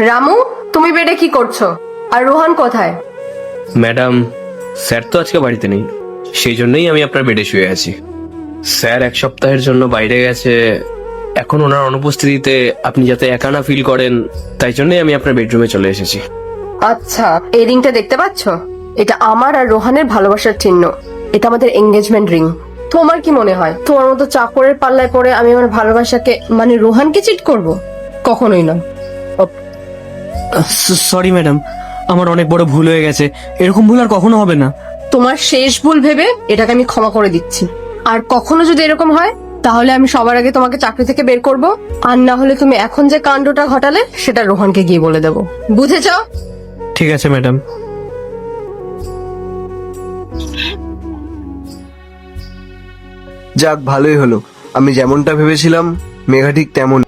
রামু, তুমি বেডে কি করছো? আর রোহান কোথায়? ম্যাডাম, স্যার তো আজকে বাড়িতে নেই, সেই জন্যই আমি আপনার বেডে শুয়ে আছি। স্যার 1 সপ্তাহের জন্য বাইরে গেছে। এখন ওনার অনুপস্থিতিতে আপনি যাতে একা না ফিল করেন, তাই জন্যই আমি আপনার বেডরুমে চলে এসেছি। আচ্ছা, এই রিংটা দেখতে পাচ্ছ? এটা আমার আর রোহানের ভালোবাসার চিহ্ন। এটা আমাদের এঙ্গেজমেন্ট রিং। তোমার কি মনে হয় তোমার মতো চাকরের পাল্লায় পড়ে আমি আমার ভালোবাসাকে মানে রোহানকে চিট করব? কখনোই না। সরি ম্যাডাম, আমার অনেক বড় ভুল হয়ে গেছে। এরকম ভুল আর কখনো হবে না। তোমার শেষ ভুল ভেবে এটাকে আমি ক্ষমা করে দিচ্ছি। আর কখনো যদি এরকম হয় তাহলে আমি সবার আগে তোমাকে চাকরি থেকে বের করব। আর না হলে তুমি এখন যে কাণ্ডটা ঘটালে সেটা রোহানকে গিয়ে বলে দেবো। বুঝেছ? ঠিক আছে ম্যাডাম। যাক, ভালোই হলো। আমি যেমনটা ভেবেছিলাম মেঘা ঠিক তেমন।